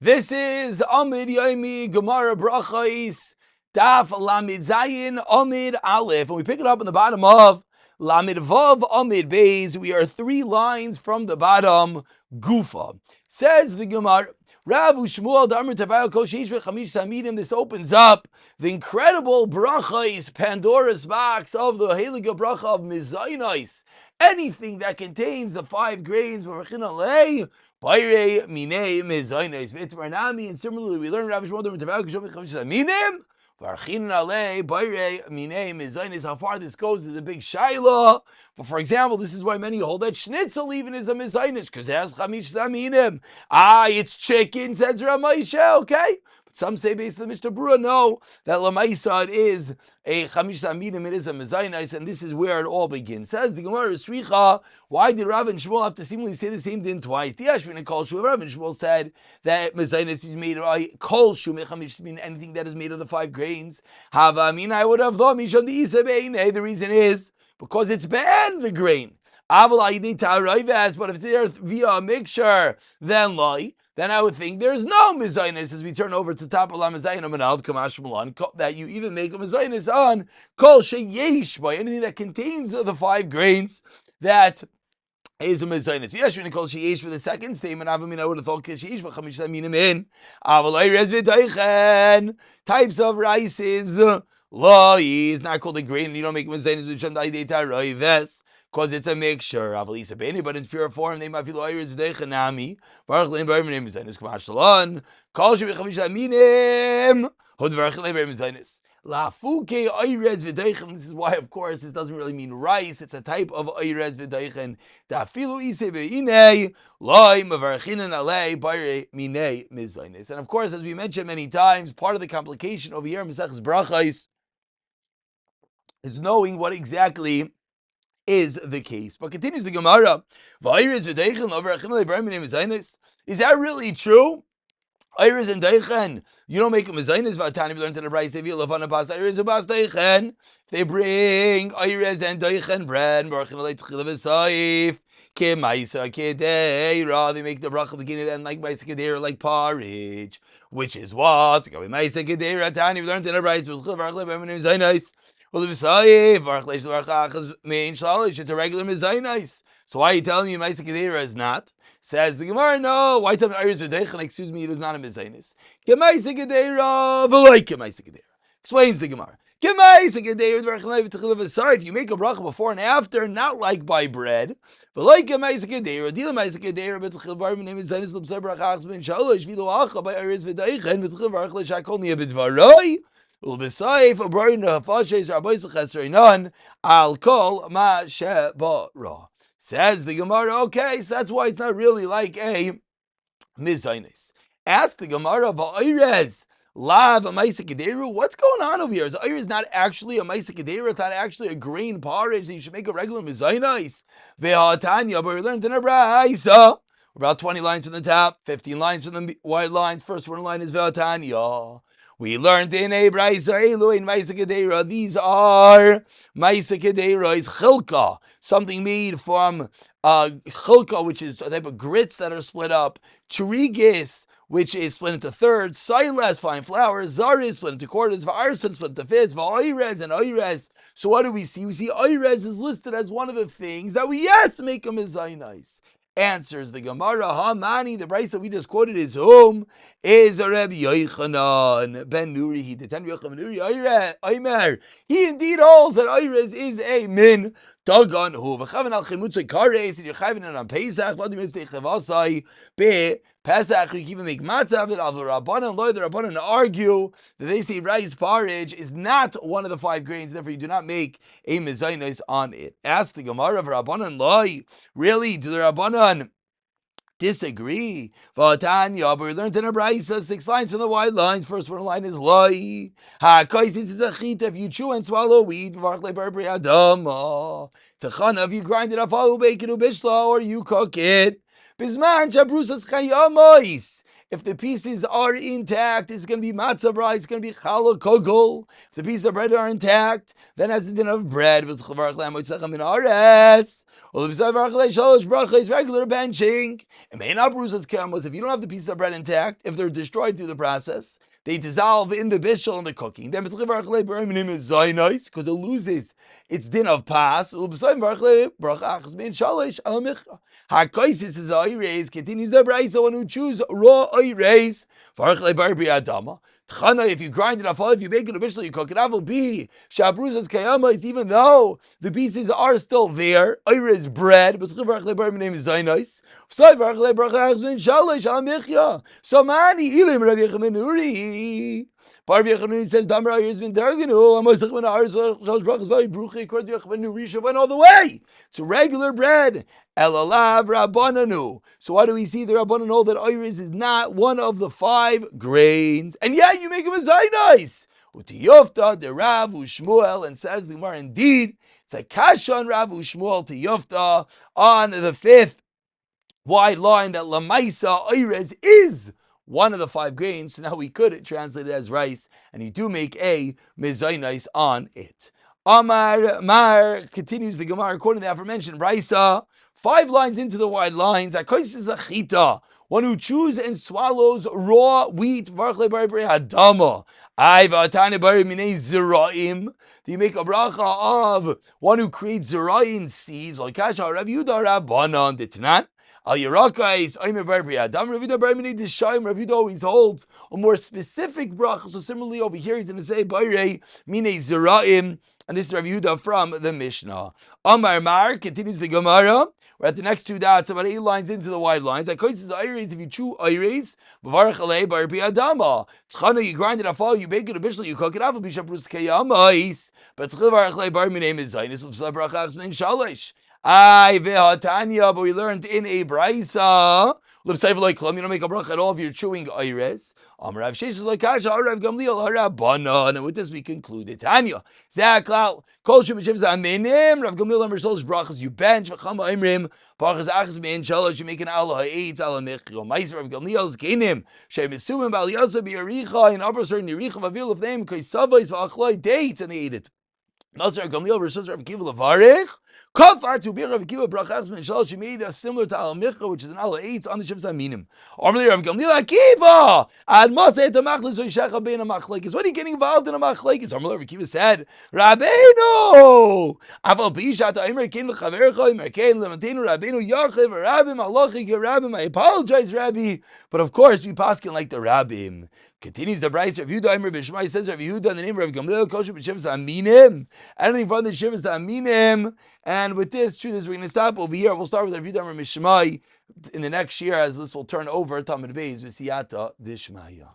This is Amud Yomi Gemara Berachos Daf Lamid Zayin Amud Aleph, and we pick it up in the bottom of Lamid Vav Amud Beis. We are 3 lines from the bottom. Gufa says the Gemara. Rav Shmuel Damar Tavayel Kol Sheish V'Chamish Samidim. This opens up the incredible brachos, Pandora's box of the Heilige Bracha of Mizainos. Anything that contains the 5 grains, Bayre Mine Mizainos Vitmarnami, and similarly we learn Rav Shmuel Damar Tavayel Kol Sheish Samidim. How far this goes is a big shaila. But for example, this is why many hold that schnitzel even is a mizainis, because it has chamish zaminim. It's chicken, says Ramesha, okay? But some say based on the Mishnah Berurah, no, that Lamaisa is a chamish zaminim, it is a mizainis, and this is where it all begins. Says the Gemara Sricha, why did Rav and Shmuel have to seemingly say the same thing twice? The Ashvin Kol Shu, Rav and Shmuel said that mizainis is made of Kol Shu Mechamish, anything that is made of the 5 grains. I would have thought the reason is because it's banned, the grain. But if it's there via a mixture, then I would think there's no mizainis as we turn over to top of la mizainim and al kamash malan that you even make a mizainis on kol sheyesh by anything that contains the 5 grains that is a mizainis. Yes, we're going to call sheyesh for the second statement. I would have thought sheyesh but chamish aminim in types of rices. Lo is not called a grain, and you don't make mizainis with shem da'idei roives because it's a mixture. Avalisa beni, but in its pure form, they might feel oiris deichanami. Baruch lein b'ayim name mizainis k'mashalon. Kol shemi chamish aminim. Hod baruch lein b'ayim mizainis. Lafuke oirez v'deichen. This is why, of course, this doesn't really mean rice. It's a type of oirez v'deichen. Dafilu ise be'inei loy mavarchinan alei bayre minei mizainis. And of course, as we mentioned many times, part of the complication over here in Masechus Berachos is knowing what exactly is the case. But continues the Gemara, is that really true? Iris and Deichen, you don't make a mezainis. Vatani, we learned in the Bryce, if you love on a bas Iris and bas Deichen, they bring Iris and Deichen bread, Kemaisa Kedeira, they make the bracha beginning and like Maisa Kedeira, like porridge, which is what? Maisa Kedeira, Tani, we learned in the Bryce, it's a regular mezainis. So why are you telling me Maisa Kedera is not? Says the Gemara, no. Why tell me Iris Udechan? Excuse me, it is not a mezainis. Kemaisa Kedera, v'loy Kemaisa Kedera. Explains the Gemara. Kemaisa Kedera, if you make a bracha before and after, not like by bread. V'loy Kemaisa Kedera, Dila Maisa Kedera, b'tzchil bar b'nei mezainis l'b'say brachachs b'in shalosh v'lo acha by Iris V'deichen b'tzchil barach l'shakol miya b'dvaroi. I'll call ma shebara. Says the Gemara, okay, so that's why it's not really like a mizainis. Ask the Gemara, va'irez lav a maisa kederu. What's going on over here? Is Iris not actually a maisa kederu? It's not actually a grain porridge that you should make a regular mizainis. Ve'atanya, but we learned in a brayso. About 20 lines from the top, 15 lines from the wide lines. First one line is ve'atanya. We learned in a brayso elu in maisa kedera. These are maisa kedera is chilka, something made from chilka, which is a type of grits that are split up. Cherigis, which is split into thirds. Silas, fine flour. Zaris, split into quarters. V'arson, split into fifths. V'oirez and oirez. So what do we see? We see oirez is listed as one of the things that we make a mizainis. Answers the Gemara, Hamani, the Bryce that we just quoted is whom? Is a Rabbi Yochanan ben Nuri. He did Omer. He indeed holds that Oirez is a min. Dagan hu v'chaven al chimutz kares and you're chavin on Pesach. What do you say? Chavasai be Pesach. You can even make matzah of it. Al Rabbanan loy the Rabbanan argue that they say rice porridge is not one of the 5 grains. Therefore, you do not make a mezainis on it. Ask the Gemara of Rabbanan loy. Really, do the Rabbanan disagree? Vatanya, but we learned in a brayso 6 lines from the wide lines. First one line is loy. Concise is a chita. If you chew and swallow wheat, Techana, if you grind it up, bake it, or you cook it. Bisman shabrusas chayamois. If the pieces are intact, it's going to be matzah rice, it's going to be challah kogel. If the pieces of bread are intact, then as the din of bread, it's regular benching. And if you don't have the pieces of bread intact, if they're destroyed through the process, they dissolve in the bishul and the cooking. Then because it loses its din of pas. Concise is oires, continues the brayso, one who choose raw oires. If you grind it off, if you make it a bishul, you cook it. Will be shabruzas kayama is even though the pieces are still there. Oires bread, but name is zainais. So many ilim Rav Yechonuri. Rav Yechonuri says Damar Oires been targenu. Amosach ben Ars Shalosh brachas very bruchi. According to Yechonuri, Risha went all the way to regular bread. Elalav Rabbananu. So why do we see the Rabbanan know that Oires is not one of the 5 grains? And yet you make him a zainais. Utiyofta de Rav Ushmuel, and says the Gemara, indeed, it's a kashan Rav Ushmuel to Yofta on the 5th wide line that Lamaisa Oires is one of the 5 grains. So now we could translate it as rice, and you do make a mezainais on it. Amar Mar continues the Gemara according to the aforementioned Raisa, 5 lines into the wide lines. Concise is a chita, one who chews and swallows raw wheat. Hadama. Do you make a bracha of one who creates zerayin seeds? Like Kasha Rav Yehuda Rabbanan Ditnan. Al Yerakais, Omer Barbri Adam, Rav Yehuda Barmini Dishayim. Rav Yehuda always holds a more specific bracha. So similarly over here, he's going to say Bayrei Mine Zeraim, and this is Rav Yehuda from the Mishnah. Amar Mar continues the Gemara. We're at the next 2 dots, about 8 lines into the wide lines. Like says Iris, if you chew Iris, Bavarach Alei Barbi Adama. Tzchana, you grind it off, you bake it officially, you cook it off, Bishaprus Kayamais. But Tzchivarach Alei Barbi name is Zainis of Sabrachas Min Shalish. Vehatanya, but we learned in a Braisa. You don't make a bracha at all if you're chewing Iris. Amrav Sheshes like Kasha, Arav Gamliel, Harabanan. And with this we conclude it. Tanya. Zaklau. Kol Shemashivs Aminim. Rav Gamliel Amr Sol's brachas. You bench. Vachama Imrim. Parchas Achas Mein Shalosh. You make an Allah Ha'etz. Allah Mechio. Mais Rav Gamliel's Kinim. Shemisumim Bal Yasa Bi'aricha. In upper certain Yericha Vavil of name. Kaisavais V'achlai dates. And they ate it. Nasir Gamliel versus Rav Kiva Lavarech. Kafar to be Rav Kiva brachas min shalosh. She made a similar to Al Micha, which is an Al Eitz on the Shivs Aminim. Normally Rav Gamliel Akiva ad Maseh to Machlis Oishecha bein a Machlekes. What are you getting involved in a Machlekes? Normally Rav Kiva said, Rabbeinu Aval Bishat Aimer Ken L'Chavercha Aimer Ken L'Matenu Rabbeinu Yachiv Rabbim Alochik Rabbim. I apologize, Rabbi, but of course we paskin like the Rabbim. Continues the Bryce. Rav Yehuda Aimer B'Shmai says Rav Yehuda in the name of Rav Gamliel Kosher B'Shivs Aminim. Anything from the Shivs Aminim. And with this, we're going to stop over here. We'll start with Rav Yehuda Aimer B'Shmai in the next year, as this will turn over Talmud Beis V'Siyata Dishmaya.